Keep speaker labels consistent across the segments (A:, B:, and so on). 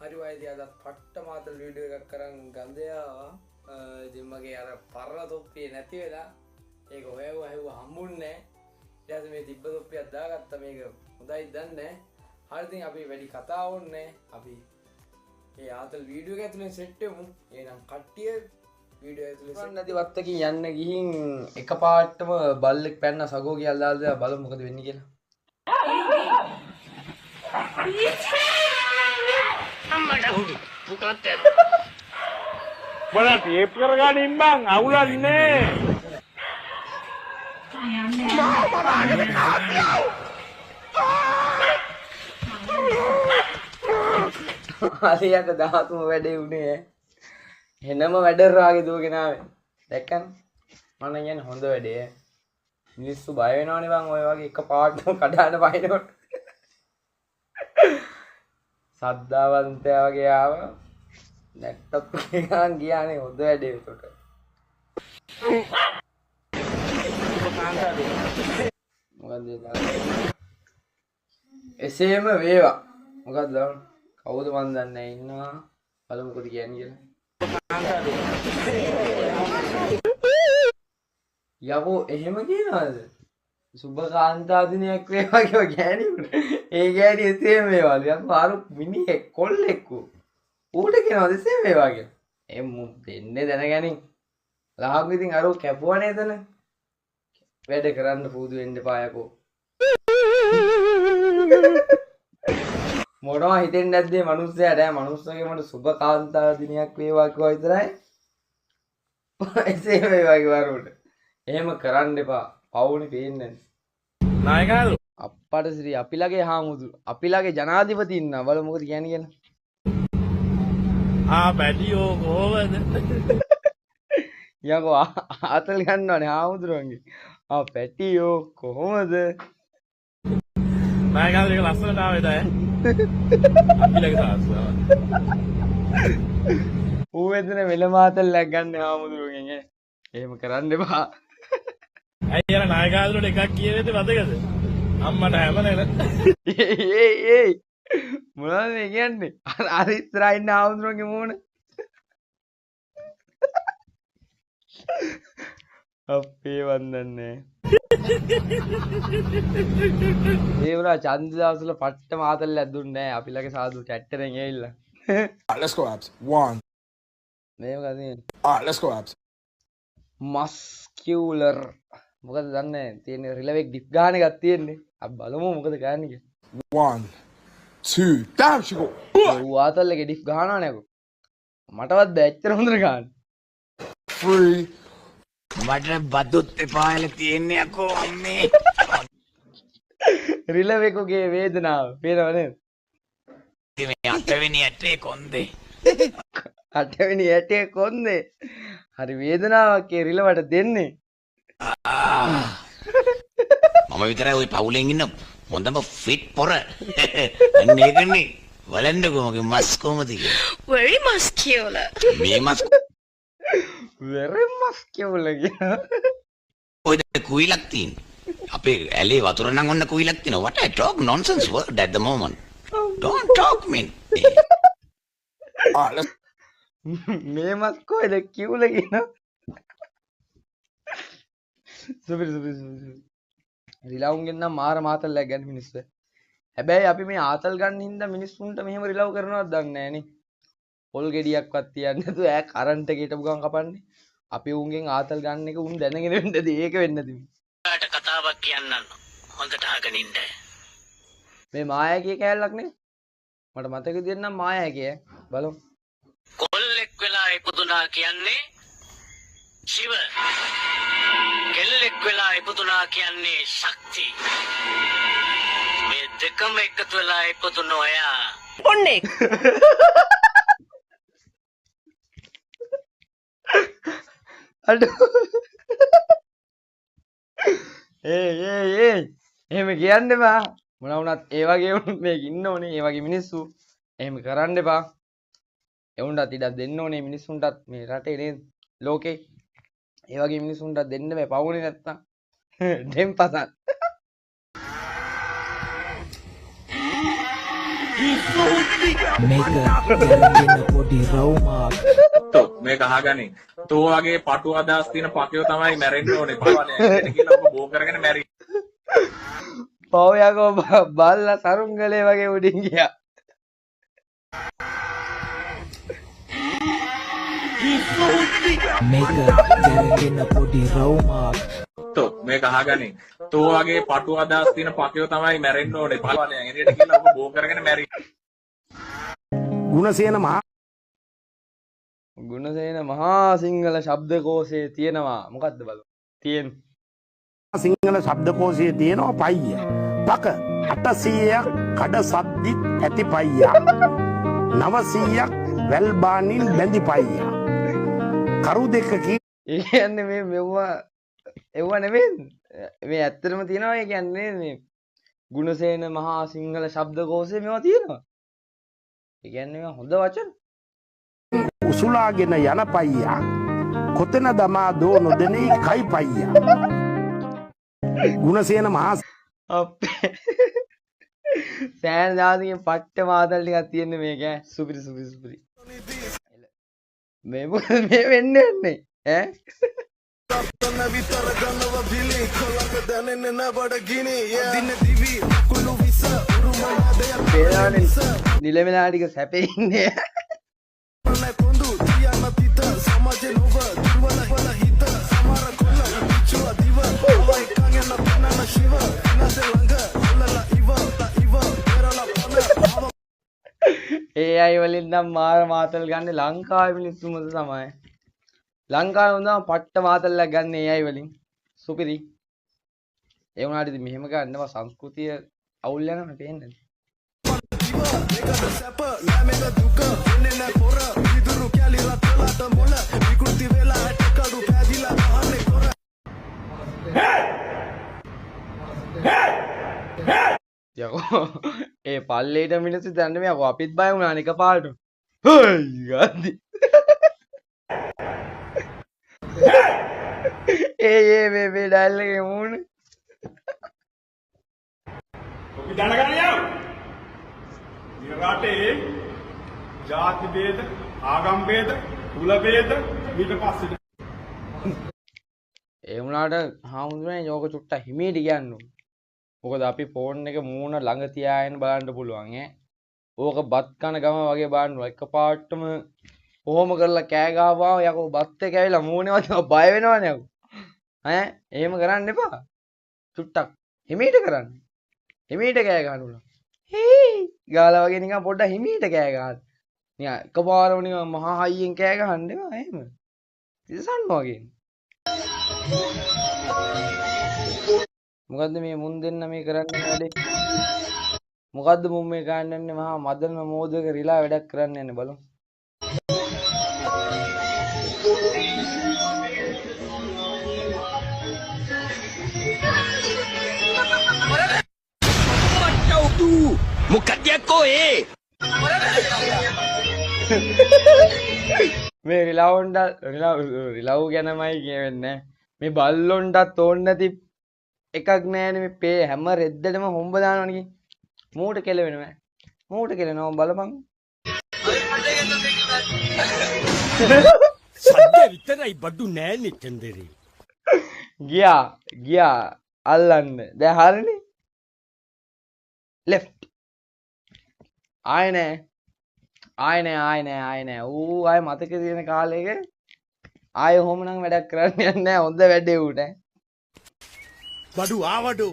A: හරි වයිදී අදත් පට්ට මාතර වීඩියෝ එකක් කරන් ගඳේ ආවා. ඉතින් මගේ අර පරණ තොප්පිය නැති වෙලා ඒක හොයවුවා හැවුවා හම්බුන්නේ නැහැ. ඊට පස්සේ මේ තිබ්බ තොප්පියක් දාගත්තා. මේක හොඳයි දන්නේ. හරි ඉතින් අපි වැඩි කතා ඕනේ. අපි මේ ආතල් වීඩියෝ එක ඇතුලෙන් සෙට් වෙමු. එහෙනම් කට්ටිය වීඩියෝ ඇතුලේ සෙට් නැති වත්තකින් යන්න ගිහින් එකපාරටම බල්ලෙක් පැන්න සගෝ කියලා දාලා බලමු මොකද වෙන්නේ කියලා.
B: Bola tape කරගනින් බං අවුලන්නේ.
A: හරියට 13 වැඩේ උනේ. එනම වැඩරාගේ දුවගෙන ආවේ. දැක්කන්? මම කියන්නේ හොඳ වැඩේ. මිනිස්සු බය වෙනවනේ බං ඔය වගේ එක පාටම කඩාන වහිනකොට. සද්දාවන්තයා වගේ ආවා. ලැප්ටොප් එකෙන් ගියානේ හොඳ වැඩේ උඩට. මොකද එසේම වේවා. මොකද කවුද මන් දන්නේ නැහැ ඉන්නවා. බලමු මොකද කියන්නේ කියලා. යකෝ එහෙම කියනවාද? සුබකාන්තා දිනයක් වේවා කියලා ගෑණියෙකුට. ඒ ගෑණි එසේම වේවාලු. යකෝ අර මිනිහෙක් කොල්ලෙක්කෝ. ඌට කියනවාද එසේම වේවා කියලා. එමු දෙන්නේ දැනගනින්. ලහක් ඉතින් අර කැපුවා නේදන. වැඩ කරන්න පුදු වෙන්න එපා යකෝ. මොනවා හිතෙන්නේ නැද්ද මේ මිනිස්සයාට? මිනිස්සුගේ මට සුබකාන්තා දිනයක් වේවා කිව්වා විතරයි. එසේම වේවා කිව්වා උට. එහෙම කරන්න එපා. පවුනේ පේන්නේ නැහැ.
B: නායකහරු
A: අප්පට සිරි අපිලගේ හාමුදුරු අපිලගේ ජනාධිපති ඉන්නවා. බලමු මොකද කියන්නේ කියලා.
B: බැඩියෝ කොහොමද?
A: යකෝ ආතල් ගන්නවනේ හාමුදුරුවන්ගේ. පැටියෝ කොහොමද?
B: නායකහරු එක ලස්සනට ආවේද ඈ? අපිලගේ සාස්ත්‍රාව.
A: ඌ එතන වෙලමාතල්ලක් ගන්න හාමුදුරුවන්ගෙන් ඈ. එහෙම කරන්න එපා.
B: ඇයි අර නායකහරුට එකක් කියවෙද්දි මතකද? අම්මට හැම නේද?
A: ඒ මොනවද මේ කියන්නේ? අර ඉස්සරහා ඉන්න හාමුදුරුවන්ගේ මූණ. අපේ වන්දන්නේ. ඒ වුණා ඡන්ද දවස්වල පට්ට මාතල්ලක් දුන්නේ නැහැ. අපි ළඟ සාදු චැට්ටරෙන් ඇවිල්ලා.
C: Let's go abs. 1.
A: මේක ගන්නේ.
C: Let's go abs.
A: මස්කියුලර්. මොකද දන්නේ තියෙන රිලෙවෙක් ඩිප් ගන්න එකක් තියෙන්නේ. අපි බලමු මොකද ගන්නේ කියලා.
C: 1, 2, damn she go.
A: ඌ ආතල් එකේ ඩිප් ගහනවනේ අකෝ. මටවත් බැච්චර හොඳට ගන්න.
C: 3.
D: මට බදුත් එපායල තියෙන්නේ අකෝ අම්මේ.
A: රිලෙවෙකුගේ වේදනාව පේනව නේද?
D: මේ අටවෙනි ඇටේ කොන්දේ.
A: අටවෙනි ඇටේ කොන්දේ. හරි වේදනාවක් ඒ රිලවට දෙන්නේ.
D: මම විතරයි ওই පවුලෙන් ඉන්න හොඳම ෆිට් පොර. අන්න ඒකනේ බලන්නකෝ මගේ මස් කොහමද කියලා.
E: Very muscular.
D: මේ මස්
A: very muscular කියලා.
D: ඔය කුයිලක් තියෙන්නේ. අපේ ඇලේ වතුර නම් ඔන්න කුයිලක් තියෙනවා. What I talk nonsense word at the moment. Don't talk me.
C: Let's
A: මේ මස් කොහෙද කිව්ල කියන. සුපිරි. රිලවුන්ගෙන් නම් මාර මාතල්ලයක් ගන්න මිනිස්සු. හැබැයි අපි මේ ආතල් ගන්න හින්දා මිනිස්සුන්ට මෙහෙම රිලව් කරනවද දන්නේ නැහැ නේ. පොල් ගෙඩියක්වත් තියන්නේ නැතුව ඈ කරන්ට් එක හිටපු ගමන් කපන්නේ. අපි උන්ගෙන් ආතල් ගන්න එක උන් දැනගෙන වෙන්නද ඒක වෙන්නේ නැති.
D: ඔයාට කතාවක් කියන්නම්. හොඳට අහගෙන ඉන්න.
A: මේ මායාකී කෑල්ලක් නේ. මට මතක දෙන්නම් මායාකී ඈ. බලමු.
D: කොල්ලෙක් වෙලා ඉපදුනා කියන්නේ ශිව. කෙල්ලෙක් වෙලා ඉපදුනා කියන්නේ ශක්ති. මේ දෙකම එකතු වෙලා ඉපදුන ඔයා
E: Ponnek.
A: අඩෝ. එහෙම කියන්න එපා. මොනවා වුණත් ඒ වගේ වුණත් මේක ඉන්න ඕනේ. ඒ වගේ මිනිස්සු. එහෙම කරන්න එපා. එවුන්ටත් ඉඩක් දෙන්න ඕනේ මිනිස්සුන්ටත් මේ රටේ නේද? ලෝකේ. ඒ වගේ මිනිස්සුන්ටත් දෙන්න බෑ පවුනේ නැත්තම්. දෙම් පසන්.
F: මේක ගැලගෙන පොඩි රවුමක්
G: මේක අහගනින්. තෝ වගේ පටු අදහස් තියෙන පකයෝ තමයි මැරෙන්න ඕනේ. පවනේ කියලා ඔබ බෝ කරගෙන මැරි.
A: පව් යකෝ බල්ලා සරුංගලේ වගේ උඩින් ගියා.
F: මේක ගැලගෙන පොඩි රවුමක්
G: මේක අහගනින්. තෝ වගේ පටු අදහස් තියෙන පකයෝ තමයි මැරෙන්න ඕනේ. පවනේ එළියට කියලා ඔබ බෝ කරගෙන මැරි.
A: ගුණසේන මහා සිංහල ශබ්දකෝෂයේ තියෙනවා මොකද්ද බලමු. තියෙන
H: සිංහල ශබ්දකෝෂයේ තියෙනවා පයිය. පක 800ක් කඩ සද්දිත් ඇති පයියා. 900ක් වැල්බානින් බැඳි පයියා. කරු දෙක
A: ඒ කියන්නේ මේ මෙව්වා එව්ව නෙමෙයි. මේ ඇත්තටම තියෙනවා. ඒ කියන්නේ මේ ගුණසේන මහා සිංහල ශබ්දකෝෂයේ මේවා තියෙනවා. ඒ කියන්නේ මේ හොඳ වචන.
H: උසුලාගෙන යන පයියා. කොතන දමා දෝ නොදෙනී කයි පයියා. ගුණසේන මහා
A: අපේ සෑන දාසිකෙන් පට්ට මාතල් ටිකක් තියෙන්නේ මේක ඈ. සුපිරි සුපිරි සුපිරි. මේ මොකද මේ වෙන්නේ ඈ? නිලමෙලා ටික සැපේ ඉන්නේ. ඒ අය වලින් නම් මාර මාතල් ගන්න ලංකාවේ මිනිස්සුමද තමයි. ලංකාවේ හොඳම පට්ට මාතල්ලක් ගන්න ඒ අය වලින්. සුපිරි. ඒ වුණාට ඉතින් මෙහෙම ගන්නවා සංස්කෘතිය අවුල් යනවා පේන්නේ. යකෝ ඒ පල්ලේට මිනිස්සු දන්නේ මේ යකෝ අපිත් බය වුණානේ එකපාරට. හොයි ගාන්දි. මේ ඩයල් එකේ මූණ.
B: ඔබ දැනගන්න යන්න. මේ රටේ ජාති ભેද, ආගම් ભેද, කුල ભેද ඊට පස්සේ
A: ඒ වුණාට හාමුදුරනේ යෝග චුට්ට හිමීට කියන්න ඕන. මොකද අපි ෆෝන් එක මූණ ළඟ තියාගෙන බලන්න පුළුවන් ඈ. ඕක බත් කන ගම වගේ බලන්න එකපාරටම කොහොම කරලා කෑ ගහපුවා යකෝ බත් එක ඇවිල්ලා මූණේ වදිනවා බය වෙනවනේ යකෝ. ඈ එහෙම කරන්න එපා. චුට්ටක් හිමීට කරන්න. හිමීට කෑ ගහන්න උන. හේ ගාලා වගේ නිකන් පොඩ්ඩක් හිමීට කෑ ගහන්න. නිකන් එකපාරම නිකන් මහා හයියෙන් කෑ ගහන්න එපා එහෙම. ඉතිසන්න වගේ. මොකද්ද මේ මුන් දෙන්න මේ කරන්නේ වැඩේ? මොකද්ද මුන් මේ ගන්නන්නේ මහා මදන මෝදක රිලා වැඩක් කරන්න යන්නේ බලමු. මේ රිලව් ගැනමයි කියවෙන්නේ. මේ බල්ලොන්ටත් ඕනේ නැති එකක් නෑනේ මේ පේ හැම රෙද්දටම හොම්බ දානවනේ. මූට කෙලවෙනවා. මූට කෙලනවා බලපන්.
B: සද්ද විතරයි බඩු නෑනේ චන්දරේ.
A: ගියා අල්ලන්න. දැන් හරිනේ. left. ආය නෑ. ඌ ආය මතක තියෙන කාලෙක ආය ඔහොම නම් වැඩක් කරන්න යන්නේ නෑ. හොඳ වැඩේ ඌට.
B: බඩු ආවඩු.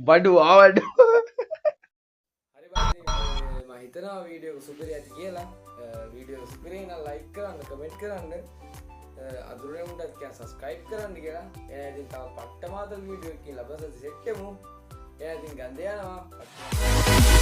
A: බඩු ආවඩු.
I: හරි බං මම හිතනවා වීඩියෝ එක සුපිරි ඇති කියලා. වීඩියෝ එක සුපිරි නම් ලයික් කරන්න, කමෙන්ට් කරන්න. අඳුරේ උන්ටත් කියන සබ්ස්ක්‍රයිබ් කරන්න කියලා. එහෙනම් ඉතින් තව පට්ට මාතල් වීඩියෝ එකකින් ලබසත් සෙට් වෙමු. එහෙනම් ඉතින් ගඳ යනවා.